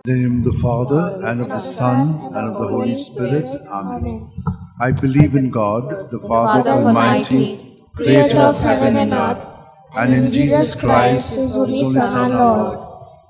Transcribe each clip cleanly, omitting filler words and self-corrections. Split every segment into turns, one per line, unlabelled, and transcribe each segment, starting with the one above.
In the name of the Father, and of the Son, and of the Holy Spirit. Amen. I believe in God, the Father Almighty, creator of heaven and earth, and in Jesus Christ, his only Son, our Lord,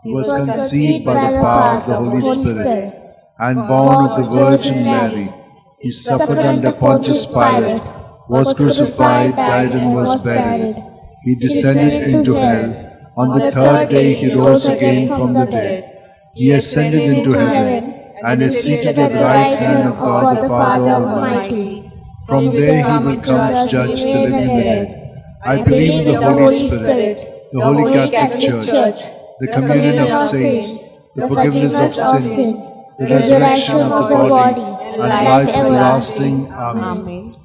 who was conceived by the power of the Holy Spirit, and born of the Virgin Mary. He suffered under Pontius Pilate, was crucified, died, and was buried. He descended into hell. On the third day he rose again from the dead. He ascended into heaven, and is seated at the right hand of God the Father Almighty. From there he will come to judge the living and the dead. I believe in the Holy Spirit, the Holy Catholic Church, the communion of saints, the forgiveness of sins, the resurrection of the body, and life everlasting. Amen.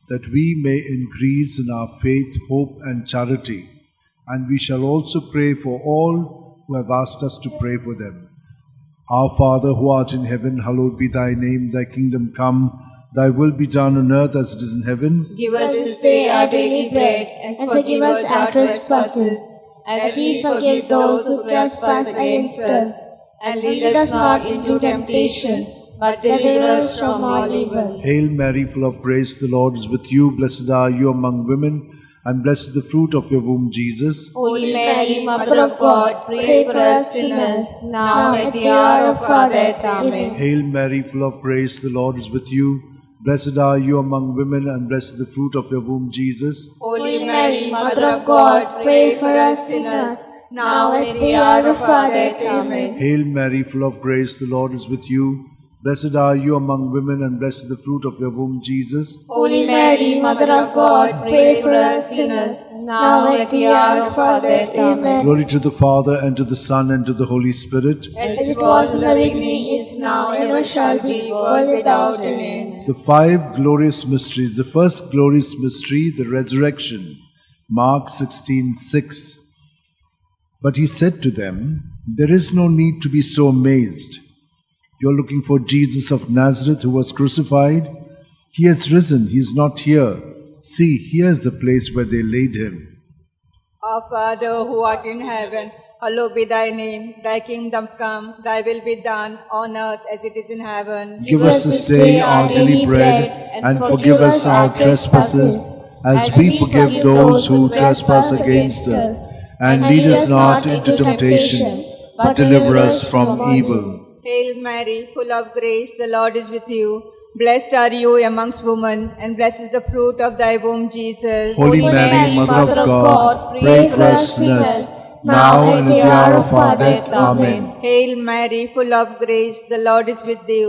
That we may increase in our faith, hope, and charity, and we shall also pray for all who have asked us to pray for them. Our Father, who art in heaven, hallowed be thy name. Thy kingdom come, thy will be done on earth as it is in heaven.
Give us this day our daily bread, and forgive us our trespasses, as we forgive those who trespass against us. And lead us not into temptation, but deliver us from all evil.
Hail Mary, full of grace, the Lord is with you. Blessed are you among women, and blessed is the fruit of your womb, Jesus.
Holy Mary, Mother of God, pray for us sinners, now and at the hour of our death. Amen.
Hail Mary, full of grace, the Lord is with you. Blessed are you among women, and blessed is the fruit of your womb, Jesus.
Holy Mary, Mother of God, pray for us sinners, now and at the hour of our death. Amen.
Hail Mary, full of grace, the Lord is with you. Blessed are you among women, and blessed is the fruit of your womb, Jesus.
Holy Mary, Mother of God, pray for us sinners, now and at the hour of our death. Amen.
Glory to the Father, and to the Son, and to the Holy Spirit.
As it was in the beginning, is now, ever shall be, world without end.
The five glorious mysteries. The first glorious mystery, the resurrection. Mark 16:6. But he said to them, "There is no need to be so amazed. You're looking for Jesus of Nazareth who was crucified. He has risen. He is not here. See, here is the place where they laid him."
Our Father, who art in heaven, hallowed be thy name. Thy kingdom come, thy will be done on earth as it is in heaven.
Give us this day our daily bread, and forgive us our trespasses, as we forgive those who trespass against us. And lead us not into temptation, but deliver us from evil.
Hail Mary, full of grace, the Lord is with you. Blessed are you amongst women, and blessed is the fruit of thy womb, Jesus.
Holy Mary, Mother of God, pray for us sinners, now and at the hour of our death. Amen.
Hail Mary, full of grace, the Lord is with you.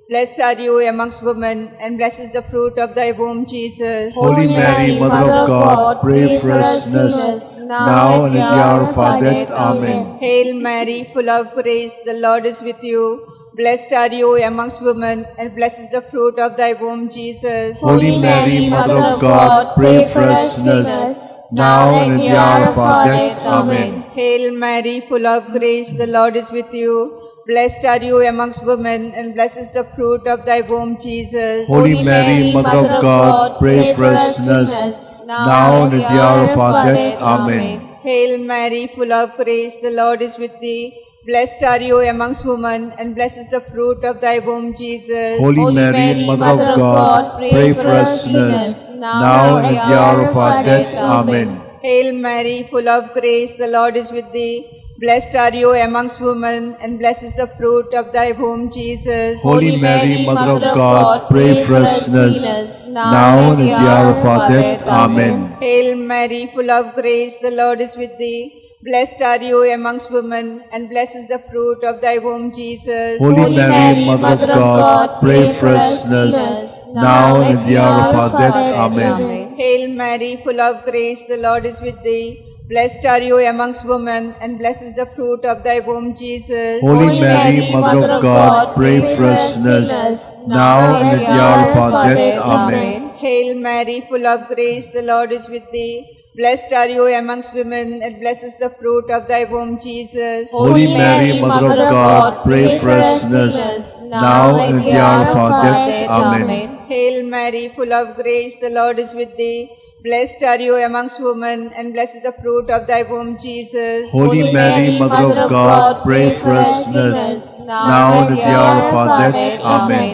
Blessed are you amongst women, and blessed is the fruit of thy womb, Jesus.
Holy Mary, Mother of God, pray for us sinners, now and at the hour of our death. Amen.
Hail Mary, full of grace, the Lord is with you. Blessed are you amongst women, and blessed is the fruit of thy womb, Jesus.
Holy Mary, Mother of God, pray for us sinners, now and at the hour of our death. Amen.
Hail Mary, full of grace, the Lord is with you. Blessed are you amongst women, and blessed is the fruit of thy womb, Jesus.
Holy Mary, Mother of God, pray for us sinners, now and at the hour of our death. Amen.
Hail Mary, full of grace, the Lord is with thee. Blessed are you amongst women, and blessed is the fruit of thy womb, Jesus.
Holy Mary, Mother of God, pray for us sinners, now and at the hour of our death. Amen.
Hail Mary, full of grace, the Lord is with thee. Blessed are you amongst women, and blessed is the fruit of thy womb, Jesus.
Holy Mary, Mother of God, pray for us sinners, now and at the hour of our death. Amen.
Hail Mary, full of grace, the Lord is with thee. Blessed are you amongst women, and blessed is the fruit of thy womb, Jesus.
Holy Mary, Mother of God, pray for us sinners, now and at the hour of our death. Amen.
Hail Mary, full of grace, the Lord is with thee. Blessed are you amongst women, and blessed is the fruit of thy womb, Jesus.
Holy Mary, Mother of God, pray for us sinners, now and at the hour of our death. Amen.
Hail Mary, full of grace, the Lord is with thee. Blessed are you amongst women, and blessed is the fruit of thy womb, Jesus.
Holy Mary, Mother of God, pray for us sinners, now and at the hour of our death. Amen.
Hail Mary, full of grace, the Lord is with thee. Blessed are you amongst women, and blessed is the fruit of thy womb, Jesus.
Holy Mary, Mother of God, pray for us sinners, now and at the hour of our death. Amen.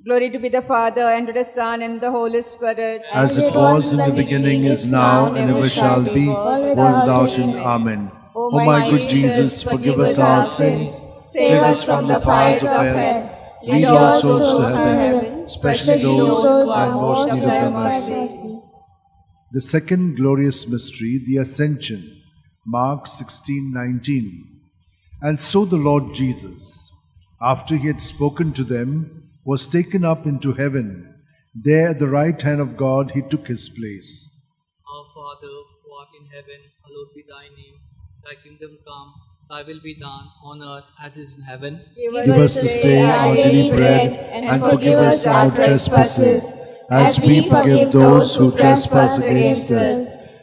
Glory to be the Father, and to the Son, and to the Holy Spirit.
As it was in the beginning, is now, and ever shall be, world without end. Amen. O my good Jesus, forgive us our sins, save us from the fires of hell, lead all souls to heaven, especially those who are most in need of thy mercy. The second glorious mystery, the Ascension, Mark 16:19. And so the Lord Jesus, after he had spoken to them, was taken up into heaven. There at the right hand of God he took his place.
Our Father, who art in heaven, hallowed be thy name. Thy kingdom come, thy will be done on earth as it is in heaven.
Give us this day our daily bread, and forgive us our trespasses, as we forgive those who trespass against us.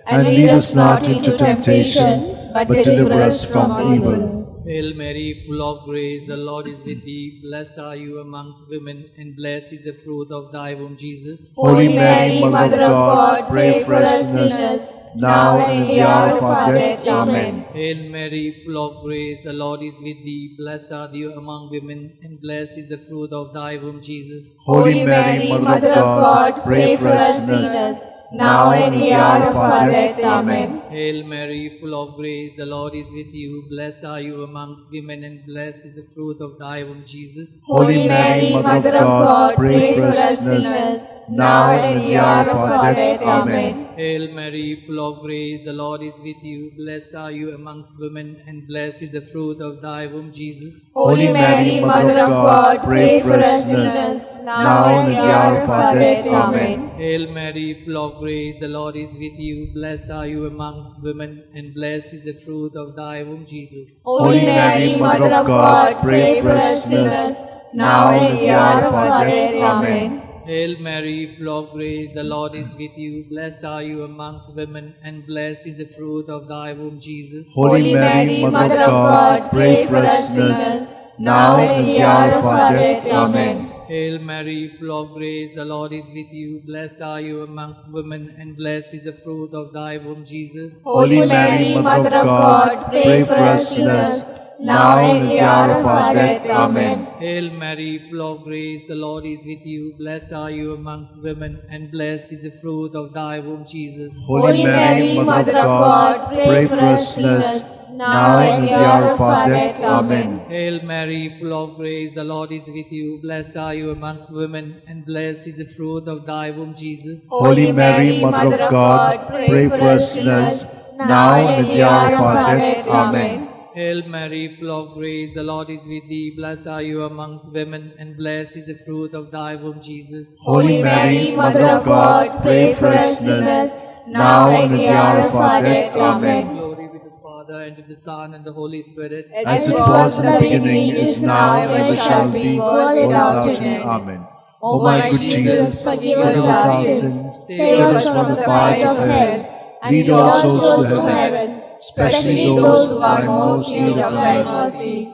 And lead us not into temptation, but deliver us from evil.
Hail Mary, full of grace, the Lord is with thee. Blessed are you amongst women, and blessed is the fruit of thy womb, Jesus.
Holy Mary, Mother of God, pray for us sinners, now and at the hour of our death. Amen.
Hail Mary, full of grace, the Lord is with thee. Blessed are thou among women, and blessed is the fruit of thy womb, Jesus.
Holy Mary, Mother of God, pray for us sinners, now and at the hour of our death. Amen.
Hail Mary, full of grace, the Lord is with you. Blessed are you amongst women, and blessed is the fruit of thy womb, Jesus.
Holy Mary, Mother of God, pray for us sinners, now and at the hour of our death. Amen.
Hail Mary, full of grace, the Lord is with you. Blessed are you amongst women, and blessed is the fruit of thy womb, Jesus.
Holy Mary, Mother of God, pray for us sinners, now and at the hour of our death. Amen.
Hail Mary, full of grace, the Lord is with you. Blessed are you amongst women, and blessed is the fruit of thy womb, Jesus.
Holy Mary, Mother of God, pray for us sinners, now and at the hour of our death. Amen.
Hail Mary, full of grace, the Lord is with you. Blessed are you amongst women, and blessed is the fruit of thy womb, Jesus.
Holy Mary, Mother of God, pray for us sinners, now and at the hour of our death. Amen.
Hail Mary, full of grace, the Lord is with you. Blessed are you amongst women, and blessed is the fruit of thy womb, Jesus.
Holy Mary, Mother of God, pray for us sinners, now and at the hour of our death. Amen.
Hail Mary, full of grace, the Lord is with you. Blessed are you amongst women, and blessed is the fruit of thy womb, Jesus.
Holy Mary, Mother of God, pray for us sinners, now and at the hour of our death. Amen.
Hail Mary, full of grace, the Lord is with you. Blessed are you amongst women, and blessed is the fruit of thy womb, Jesus.
Holy Mary, Mother of God, pray for us sinners, now and at the hour of our death. Amen.
Hail Mary, full of grace, the Lord is with thee. Blessed are you amongst women, and blessed is the fruit of thy womb, Jesus.
Holy Mary, Mother of God, pray for us sinners, now and at the hour of our death. Amen.
Glory be to the Father, and to the Son, and the Holy Spirit.
As it was in the beginning, is now, and ever shall be, world without end. Amen. O my good Jesus, forgive us our sins, save us from the fires of hell, lead all souls to heaven, especially those who are most in need of thy mercy.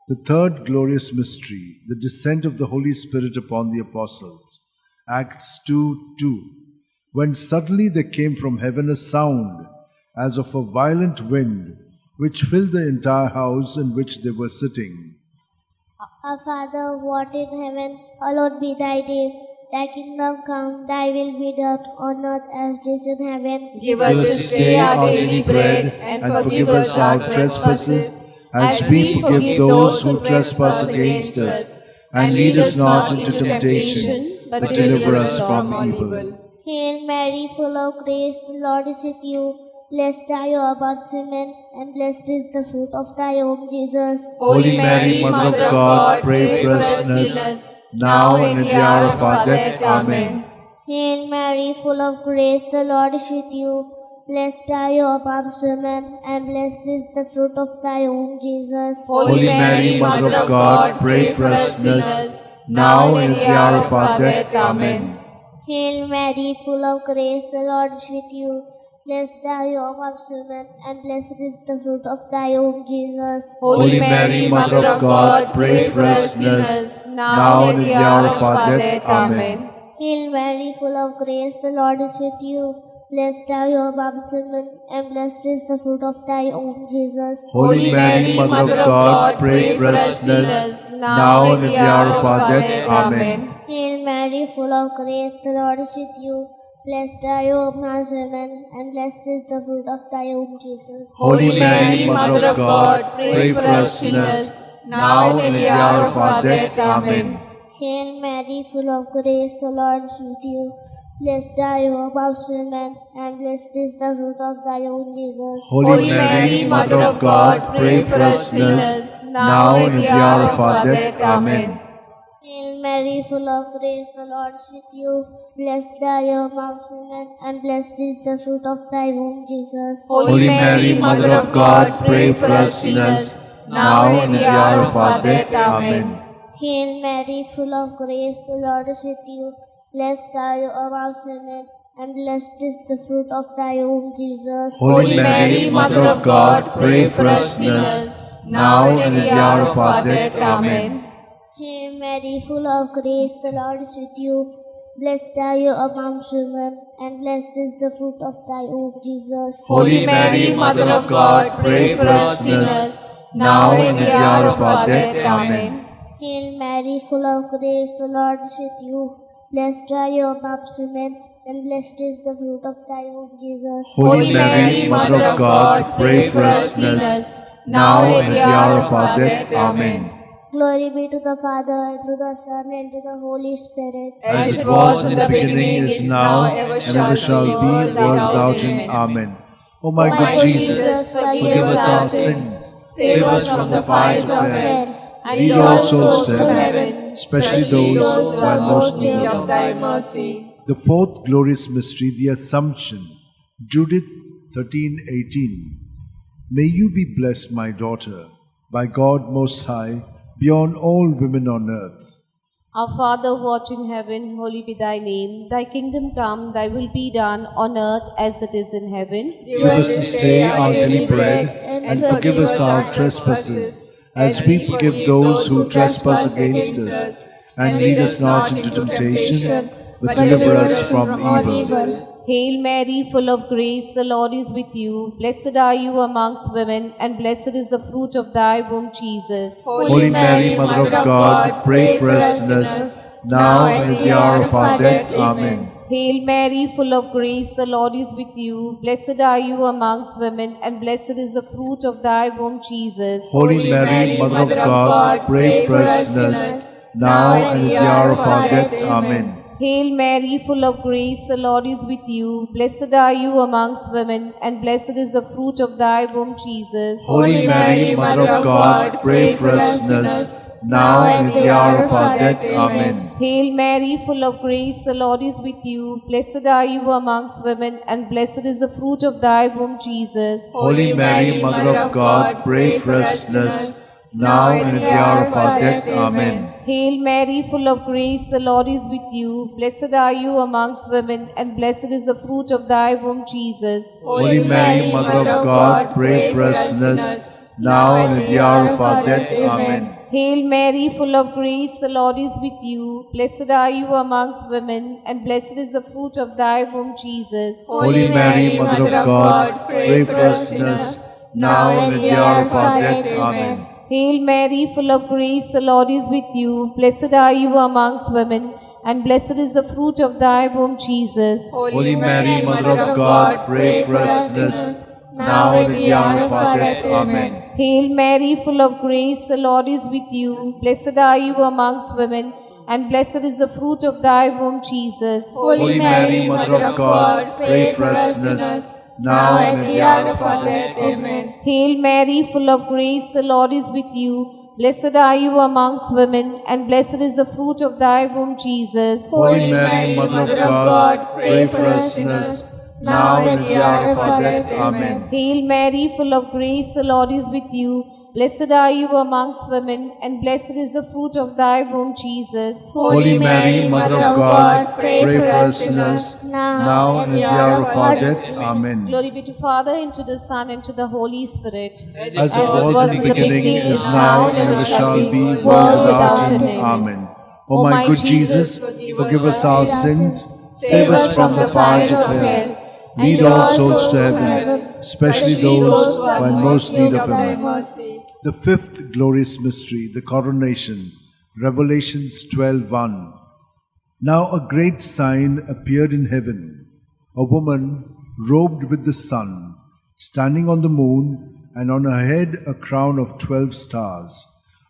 The third glorious mystery, the descent of the Holy Spirit upon the apostles. Acts 2:2. When suddenly there came from heaven a sound, as of a violent wind, which filled the entire house in which they were sitting.
Our Father, who art in heaven, hallowed be thy name. Thy kingdom come, thy will be done on earth as it is in heaven.
Give us this day our daily bread, and forgive us our trespasses, as we forgive those who trespass against us. And lead us not into temptation, but deliver us from evil.
Hail Mary, full of grace, the Lord is with you. Blessed are you amongst women, and blessed is the fruit of thy womb, Jesus.
Holy Mary, Mother of God, pray for us sinners, now and at the hour of our death. Amen.
Hail Mary, full of grace, the Lord is with you. Blessed are you amongst women, and blessed is the fruit of thy womb, Jesus.
Holy Mary, Mother of God, pray for us sinners, now and at the hour of our death. Amen.
Hail Mary, full of grace, the Lord is with you. Blessed are you amongst women, and blessed is the fruit of thy womb, Jesus.
Holy Mary, Mother of God, pray for us sinners, now and at the hour of our death. Amen.
Hail Mary, full of grace, the Lord is with you. Blessed are you amongst women, and blessed is the fruit of thy womb, Jesus.
Holy Mary, Mother of God, pray for us sinners, now and at the hour of our death. Amen.
Hail Mary, full of grace, the Lord is with you. Blessed are you amongst women, and blessed is the fruit of thy womb, Jesus.
Holy Mary, Mother of God, pray for us sinners, now and at the hour of our death. Amen.
Hail Mary, full of grace, the Lord is with you. Blessed are you amongst women, and blessed is the fruit of thy womb, Jesus.
Holy Mary, Mother of God, pray for us sinners, now and at the hour of our death. Amen.
Hail Mary, full of grace, the Lord is with you. Blessed are you amongst women, and blessed is the fruit of thy womb, Jesus.
Holy Mary, Mother of God, pray for us sinners, now and at the hour of our death. Amen.
Hail Mary, full of grace, the Lord is with you. Blessed are you amongst women, and blessed is the fruit of thy womb, Jesus.
Holy Mary, Mother of God, pray for us sinners, now and at the hour of our death. Amen.
Hail Mary, full of grace, the Lord is with you. Blessed are you amongst women, and blessed is the fruit of thy womb, Jesus.
Holy Mary, Mother of God, pray for us sinners, now and at the hour of our death. Amen.
Hail Mary, full of grace, the Lord is with you. Blessed are you amongst women, and blessed is the fruit of thy womb, Jesus.
Holy Mary, Mother of God, pray for us sinners, now and at the hour of our death. Amen.
Glory be to the Father, and to the Son, and to the Holy Spirit.
As it was in the beginning, is now, and ever shall be, world without end. Amen. O my good Jesus, forgive us our sins, save us from the fires of hell, and lead all souls to heaven, especially those who are most in need of thy mercy. The fourth glorious mystery, the Assumption. Judith 13:18. May you be blessed, my daughter, by God Most High, beyond all women on earth.
Our Father who art in heaven, holy be thy name. Thy kingdom come, thy will be done on earth as it is in heaven.
Give us this day our daily bread, and forgive us our trespasses, as we forgive those who trespass against us. And lead us not into temptation, but deliver us from evil.
Hail Mary, full of grace, the Lord is with you. Blessed are you amongst women, and blessed is the fruit of thy womb, Jesus.
Holy Mary, Mother of God, pray for us sinners, now and at the hour of our death. Amen.
Hail Mary, full of grace, the Lord is with you. Blessed are you amongst women, and blessed is the fruit of thy womb, Jesus.
Holy Mary, Mother of God, pray for us sinners, now and at the hour of our death. Amen.
Hail Mary, full of grace, the Lord is with you. Blessed are you amongst women, and blessed is the fruit of thy womb, Jesus.
Holy Mary, Mother of God, pray for us sinners, now and at the hour of our death. Amen.
Hail Mary, full of grace, the Lord is with you. Blessed are you amongst women, and blessed is the fruit of thy womb, Jesus.
Holy Mary, Mother of God, pray for us sinners, now and at the hour of our death. Amen.
Hail Mary, full of grace, the Lord is with you. Blessed are you amongst women, and blessed is the fruit of thy womb, Jesus.
Holy Mary, Mother of God, pray for us sinners, now and at the hour of our death. Amen.
Hail Mary, full of grace, the Lord is with you. Blessed are you amongst women, and blessed is the fruit of thy womb, Jesus.
Holy Mary, Mother of God, pray for us sinners, now and at the hour of our death. Amen.
Hail Mary, full of grace, the Lord is with you. Blessed are you amongst women, and blessed is the fruit of thy womb, Jesus.
Holy Mary, Mother of God, pray for us sinners, now and at the hour of our death. Amen.
Hail Mary, full of grace, the Lord is with you. Blessed are you amongst women, and blessed is the fruit of thy womb, Jesus.
Holy Mary, Mother of God, pray for us sinners, now and at the hour of our death. Amen.
Hail Mary, full of grace, the Lord is with you. Blessed are you amongst women, and blessed is the fruit of thy womb, Jesus.
Holy Mary, Mother of God, pray for us sinners, now and at the hour of our death. Amen.
Hail Mary, full of grace, the Lord is with you. Blessed are you amongst women, and blessed is the fruit of thy womb, Jesus.
Holy Mary, Mother of God, pray for us sinners, now and at the hour of our death. Amen.
Glory be to Father, and to the Son, and to the Holy Spirit.
As it was in the beginning, is now, and ever shall be, world without end. Amen. O my good Jesus, forgive us our sins, save us from the fires of hell, Lead all souls to heaven, especially those who are in most need of thy
mercy.
The fifth glorious mystery, the coronation. Revelations 12:1. Now a great sign appeared in heaven, a woman robed with the sun, standing on the moon, and on her head a crown of 12 stars.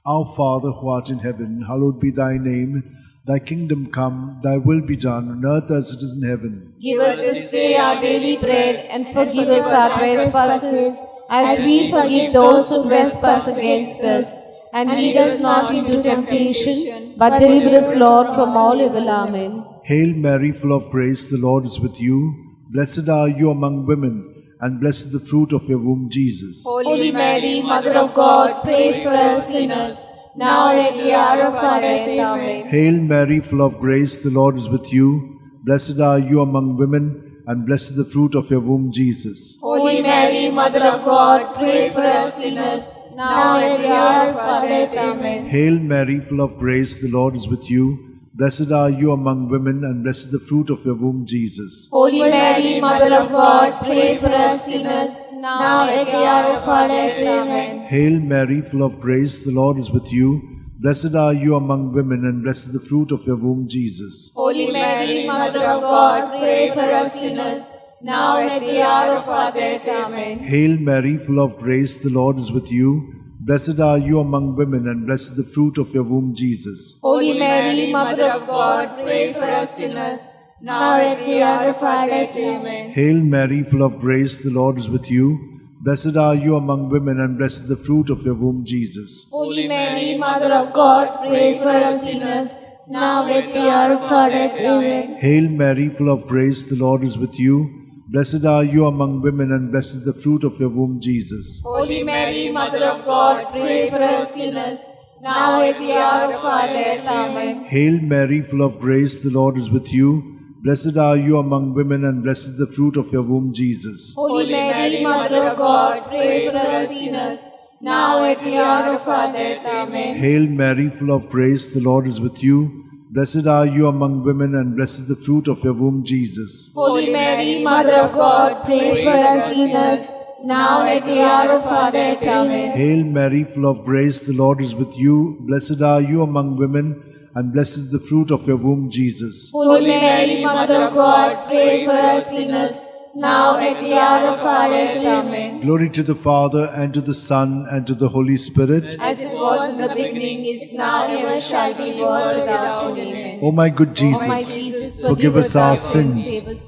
Our Father who art in heaven, hallowed be thy name. Thy kingdom come, thy will be done on earth as it is in heaven.
Give us this day our daily bread, and forgive us our trespasses, as we forgive those who trespass against us. And lead us not into temptation, but deliver us, Lord, from all evil. Amen.
Hail Mary, full of grace, the Lord is with you. Blessed are you among women, and blessed the fruit of your womb, Jesus.
Holy Mary, Mother of God, pray for us sinners, now and at the hour of our death. Amen.
Hail Mary, full of grace, the Lord is with you. Blessed are you among women, and blessed the fruit of your womb, Jesus.
Holy Mary, Mother of God, pray for us sinners, now and at the hour of our death. Amen.
Hail Mary, full of grace, the Lord is with you. Blessed are you among women, and blessed the fruit of your womb, Jesus.
Holy Mary, Mother of God, pray for us sinners, now and at the hour of our death. Amen.
Hail Mary, full of grace, the Lord is with you. Blessed are you among women, and blessed the fruit of your womb, Jesus.
Holy Mary, Mother of God, pray for us sinners, now and at the hour of our death. Amen.
Hail Mary, full of grace, the Lord is with you. Blessed are you among women, and blessed the fruit of your womb, Jesus.
Holy Mary, Mother of God, pray for us sinners, now and at the hour of our death. Amen.
Hail Mary, full of grace, the Lord is with you. Blessed are you among women, and blessed the fruit of your womb, Jesus.
Holy Mary, Mother of God, pray for us sinners, now and at the hour of our death. Amen.
Hail Mary, full of grace, the Lord is with you. Blessed are you among women, and blessed the fruit of your womb, Jesus.
Holy Mary, Mother of God, pray for us sinners, now and at the hour of our death. Amen.
Hail Mary, full of grace, the Lord is with you. Blessed are you among women, and blessed the fruit of your womb, Jesus.
Holy Mary, Mother of God, pray for us sinners, now and at the hour of our death. Amen.
Hail Mary, full of grace, the Lord is with you. Blessed are you among women, and blessed the fruit of your womb, Jesus.
Holy Mary, Mother of God, pray for us sinners, now and at the hour of our death. Amen.
Hail Mary, full of grace, the Lord is with you. Blessed are you among women, and blessed is the fruit of your womb, Jesus.
Holy Mary, Mother of God, pray for us sinners, now and at the hour of our death. Amen.
Glory to the Father, and to the Son, and to the Holy Spirit.
As it was in the beginning, is now, and ever shall be, world without end. Amen.
O my good Jesus,
my Jesus,
forgive us our sins,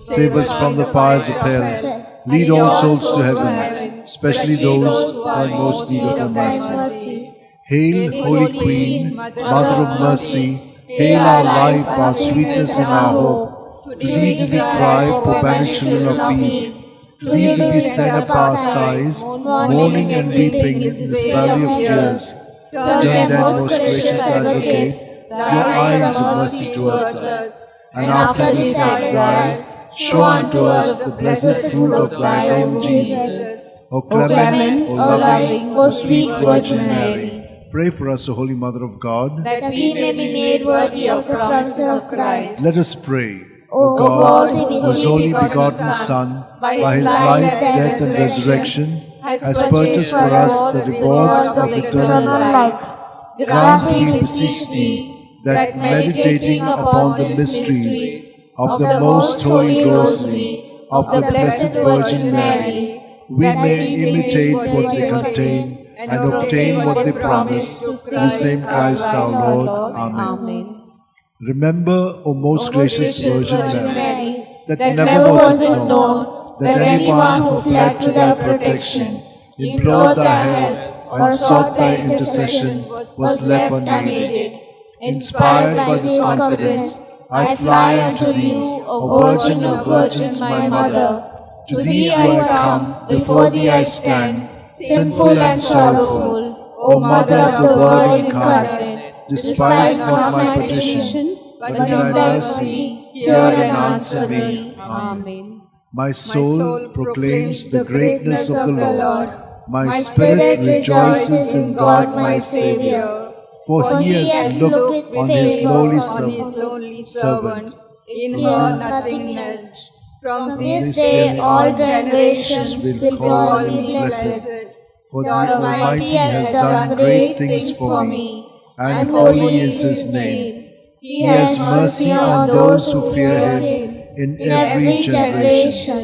save us from the fires of hell, lead all souls to heaven, especially those who are in most need of thy mercy. Hail, Holy Queen, Mother of Mercy, hail our life, our sweetness, and our hope. To thee do we cry, poor banished children of Eve. To thee do we send up our sighs, mourning and weeping in this valley of tears. Turn then, most gracious Advocate, your eyes of mercy towards us, and after this exile, show unto us the blessed fruit of thy womb, Jesus. O clement, O loving, O sweet Virgin Mary, pray for us, O Holy Mother of God,
that we may be made worthy of the promises of Christ.
Let us pray.
O God,
whose only begotten Son, by his life, death, and resurrection, has purchased for us the rewards of eternal life, grant, we beseech thee, that meditating upon the mysteries of the most Holy Rosary of the Blessed Virgin Mary, we may imitate what they contain and obtain what they promise through the same Christ our Lord. Amen. Remember, O most gracious Virgin Mary, that never was it known that anyone who fled to thy protection, implored thy help, or sought thy intercession was left unaided. Inspired by this confidence, I fly unto thee, O Virgin of Virgins, my Mother. To thee I come, before thee I stand, sinful and sorrowful. O Mother of the Word incarnate, despise not my petition, but in thy mercy hear and answer me.
Amen.
My soul proclaims the greatness of the Lord. My spirit rejoices in God my Saviour. For he has looked on his lowly servant.
In her nothingness.
From this day all generations will call me blessed.
For the
The Almighty has done great things for me, and holy is His name. He has mercy on those who fear Him in every generation.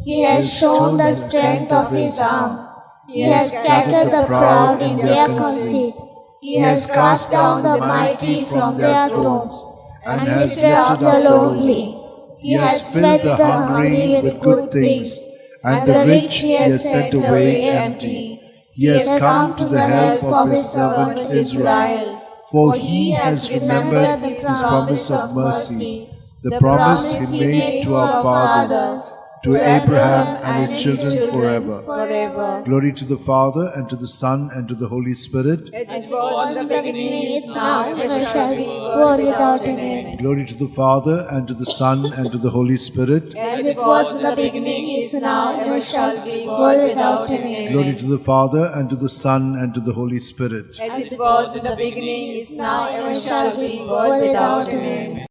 He has shown the strength of His arm. He has scattered the proud in their conceit. He has cast down the mighty from their thrones, and lifted up the lowly. He has fed the hungry with good things, and the rich He has sent away empty. He has come to the help of His servant Israel, for He has remembered His promise of mercy, the promise He made to our fathers, to Abraham and his children forever.
Glory to the Father, and to the Son, and to the Holy Spirit.
As it was in the beginning, is now, and ever shall be, world without end.
Glory to the Father, and to the Son, and to the Holy Spirit.
As it was in the beginning, is now, and ever shall be, world without end.
Glory to the Father, and to the Son, and to the Holy Spirit.
As it was in the beginning, is now, and ever shall be, world without end.